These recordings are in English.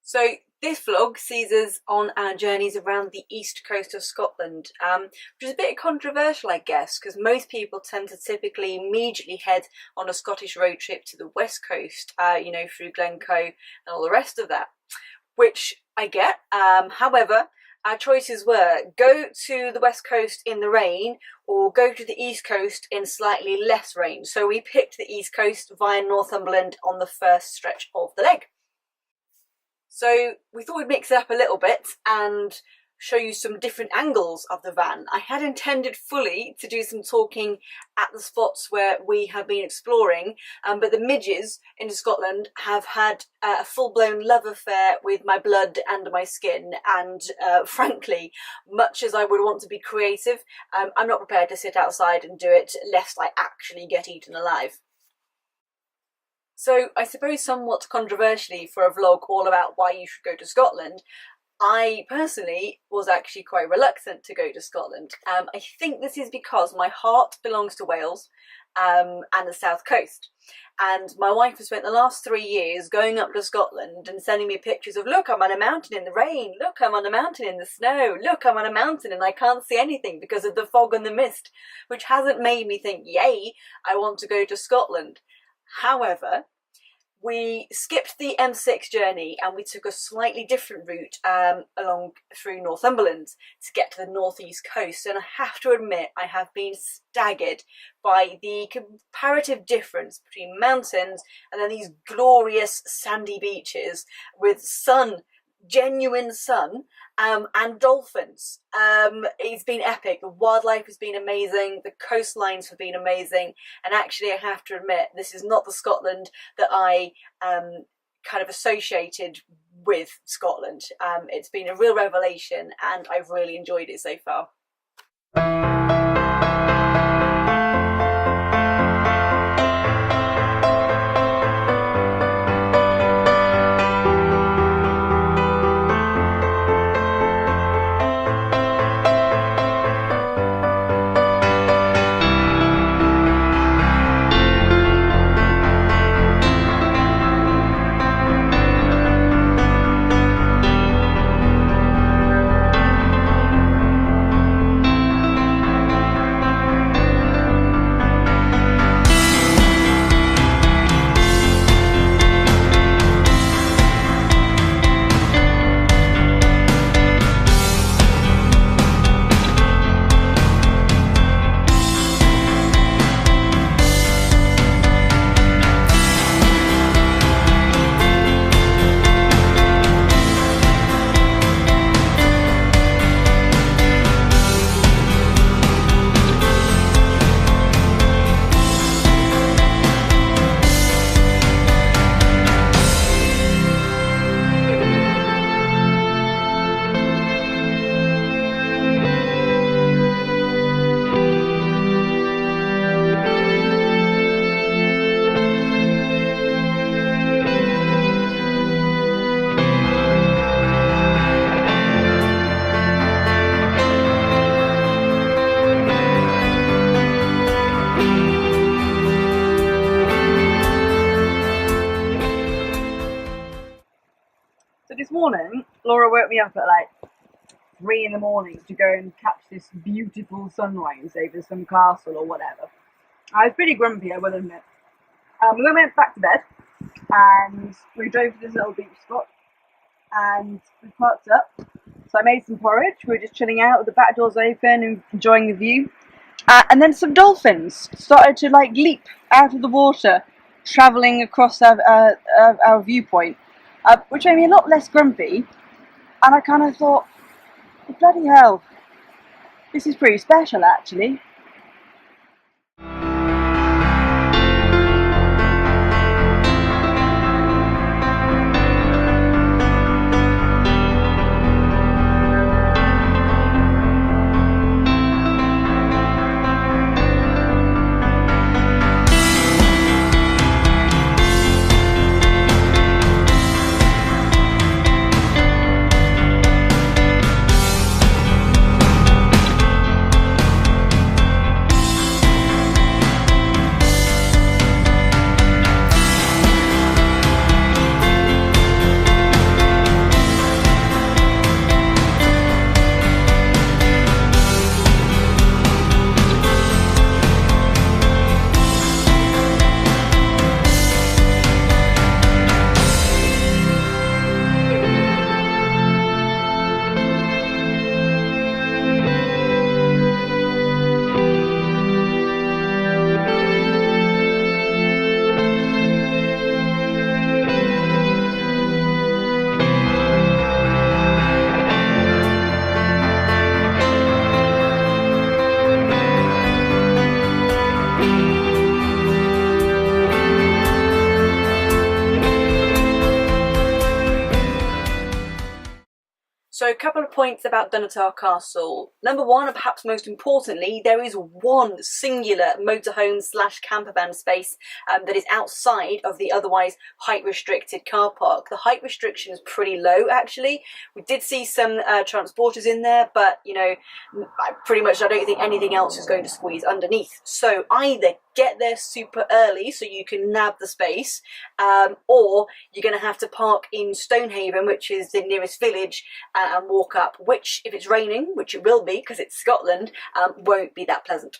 So this vlog sees us on our journeys around the east coast of Scotland, which is a bit controversial, I guess, because most people tend to typically immediately head on a Scottish road trip to the west coast, you know, through Glencoe and all the rest of that, which I get. However, our choices were go to the west coast in the rain or go to the east coast in slightly less rain. So we picked the east coast via Northumberland on the first stretch of the leg. So we thought we'd mix it up a little bit and show you some different angles of the van. I had intended fully to do some talking at the spots where we have been exploring, but the midges in Scotland have had a full-blown love affair with my blood and my skin, and frankly, much as I would want to be creative, I'm not prepared to sit outside and do it lest I actually get eaten alive. So I suppose somewhat controversially for a vlog all about why you should go to Scotland, I personally was actually quite reluctant to go to Scotland. I think this is because my heart belongs to Wales and the south coast. And my wife has spent the last 3 years going up to Scotland and sending me pictures of, look, I'm on a mountain in the rain, look, I'm on a mountain in the snow, look, I'm on a mountain and I can't see anything because of the fog and the mist, which hasn't made me think, yay, I want to go to Scotland. However, we skipped the M6 journey and we took a slightly different route along through Northumberland to get to the northeast coast, and I have to admit I have been staggered by the comparative difference between mountains and then these glorious sandy beaches with sun, genuine sun, and dolphins. It's been epic. The wildlife has been amazing, the coastlines have been amazing, and actually I have to admit this is not the Scotland that I kind of associated with Scotland. It's been a real revelation and I've really enjoyed it so far. This morning, Laura woke me up at like 3 in the morning to go and catch this beautiful sunrise over some castle or whatever. I was pretty grumpy, I will admit. We went back to bed and we drove to this little beach spot and we parked up. So I made some porridge. We were just chilling out with the back doors open and enjoying the view. And then some dolphins started to like leap out of the water, travelling across our viewpoint. Which made me a lot less grumpy, and I kind of thought, bloody hell, this is pretty special actually. So a couple of points about Dunnottar Castle. Number one, and perhaps most importantly, there is one singular motorhome slash campervan space that is outside of the otherwise height restricted car park. The height restriction is pretty low actually. We did see some transporters in there, but you know, I don't think anything else is going to squeeze underneath. So either get there super early so you can nab the space, or you're going to have to park in Stonehaven, which is the nearest village, and walk up, which if it's raining, which it will be because it's Scotland, won't be that pleasant.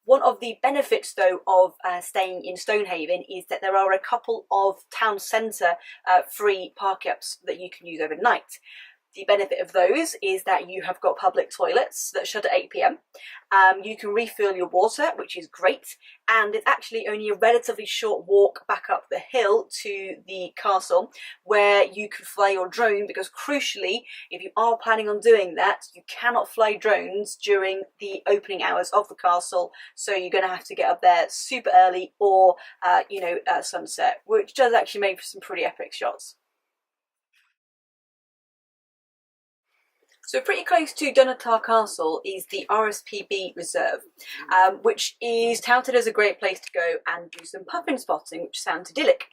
One of the benefits though of staying in Stonehaven is that there are a couple of town centre free park-ups that you can use overnight. The benefit of those is that you have got public toilets that shut at 8 p.m. You can refill your water, which is great, and it's actually only a relatively short walk back up the hill to the castle where you can fly your drone, because crucially, if you are planning on doing that, you cannot fly drones during the opening hours of the castle, so you're going to have to get up there super early or sunset, which does actually make for some pretty epic shots. So pretty close to Dunnottar Castle is the RSPB Reserve, which is touted as a great place to go and do some puffin spotting, which sounds idyllic.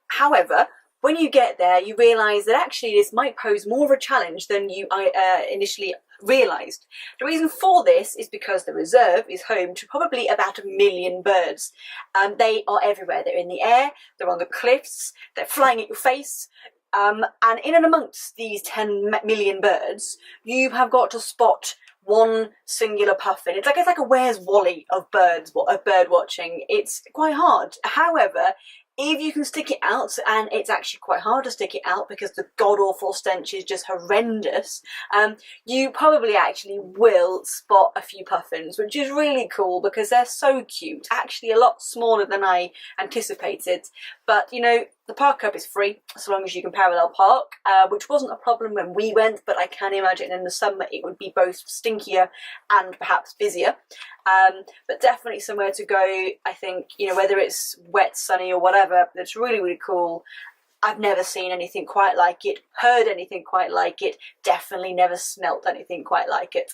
However, when you get there, you realise that actually this might pose more of a challenge than you initially realised. The reason for this is because the reserve is home to probably about 1 million birds. They are everywhere. They're in the air, they're on the cliffs, they're flying at your face. And in and amongst these 10 million birds, you have got to spot one singular puffin. It's like a Where's Wally of bird watching. It's quite hard. However, if you can stick it out, and it's actually quite hard to stick it out because the god-awful stench is just horrendous, you probably actually will spot a few puffins, which is really cool because they're so cute. Actually a lot smaller than I anticipated, but you know, the park up is free so long as you can parallel park, which wasn't a problem when we went, but I can imagine in the summer it would be both stinkier and perhaps busier. But definitely somewhere to go, I think, you know, whether it's wet, sunny or whatever, that's really, really cool. I've never seen anything quite like it, heard anything quite like it, definitely never smelt anything quite like it.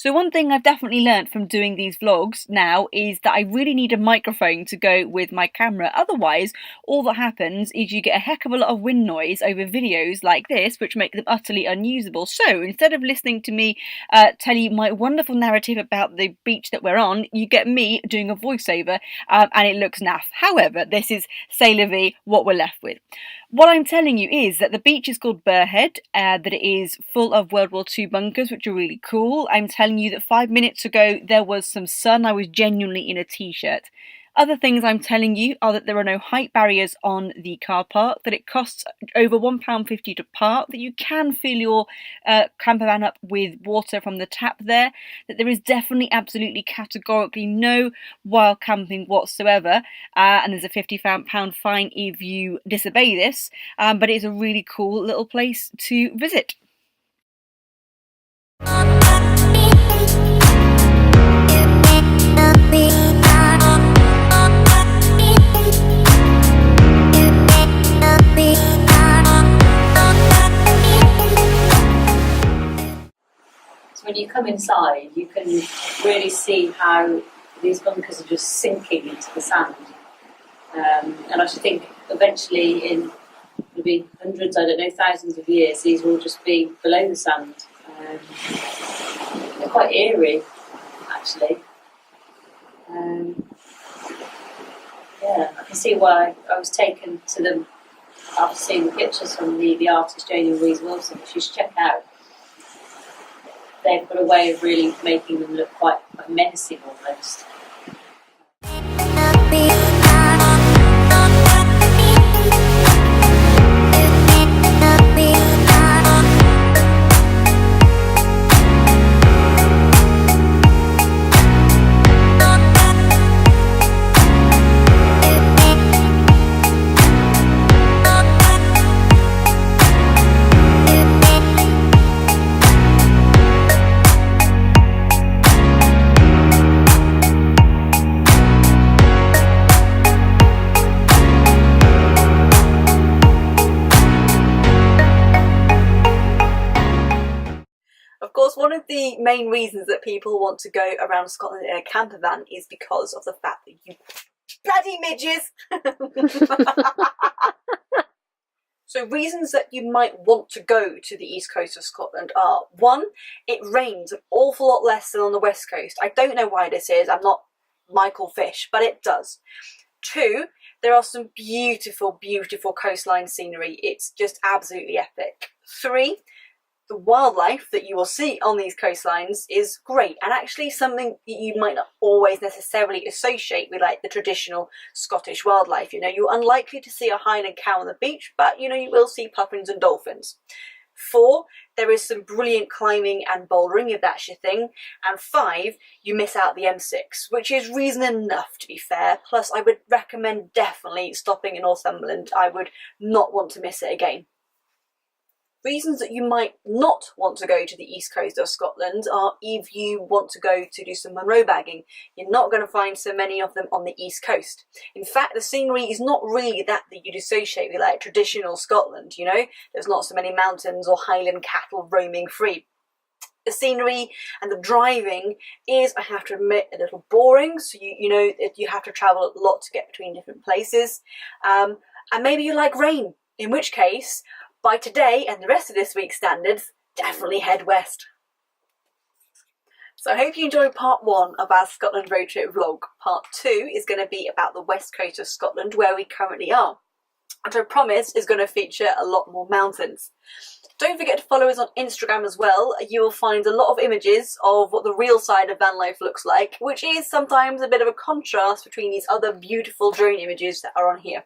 So one thing I've definitely learnt from doing these vlogs now is that I really need a microphone to go with my camera. Otherwise, all that happens is you get a heck of a lot of wind noise over videos like this, which make them utterly unusable. So instead of listening to me tell you my wonderful narrative about the beach that we're on, you get me doing a voiceover and it looks naff. However, this is c'est la vie, what we're left with. What I'm telling you is that the beach is called Burr Head, that it is full of World War II bunkers, which are really cool. I'm telling you that 5 minutes ago there was some sun. I was genuinely in a t-shirt. Other things I'm telling you are that there are no height barriers on the car park, that it costs over £1.50 to park, that you can fill your camper van up with water from the tap there, that there is definitely absolutely categorically no wild camping whatsoever, and there's a £50 fine if you disobey this, but it's a really cool little place to visit. When you come inside, you can really see how these bunkers are just sinking into the sand. And I should think eventually in maybe hundreds, I don't know, thousands of years, these will just be below the sand. They're quite eerie, actually. Yeah, I can see why I was taken to them after seeing the pictures from the artist Janie Louise Wilson, which you should check out. They've got a way of really making them look quite menacing almost. Of course, one of the main reasons that people want to go around Scotland in a camper van is because of the fact that you bloody midges! So reasons that you might want to go to the east coast of Scotland are: one, it rains an awful lot less than on the west coast. I don't know why this is, I'm not Michael Fish, but it does. Two, there are some beautiful, beautiful coastline scenery. It's just absolutely epic. Three, the wildlife that you will see on these coastlines is great, and actually something that you might not always necessarily associate with like the traditional Scottish wildlife. You know, you're unlikely to see a Highland cow on the beach, but you know, you will see puffins and dolphins. Four, there is some brilliant climbing and bouldering if that's your thing. And five, you miss out the M6, which is reason enough to be fair. Plus I would recommend definitely stopping in Northumberland. I would not want to miss it again. Reasons that you might not want to go to the east coast of Scotland are if you want to go to do some Munro bagging. You're not going to find so many of them on the east coast. In fact, the scenery is not really that you'd associate with like traditional Scotland, you know? There's not so many mountains or Highland cattle roaming free. The scenery and the driving is, I have to admit, a little boring. So you know you have to travel a lot to get between different places. And maybe you like rain, in which case, by today and the rest of this week's standards, definitely head west. So I hope you enjoyed part one of our Scotland road trip vlog. Part two is going to be about the west coast of Scotland, where we currently are. And I promise is going to feature a lot more mountains. Don't forget to follow us on Instagram as well. You will find a lot of images of what the real side of van life looks like, which is sometimes a bit of a contrast between these other beautiful drone images that are on here.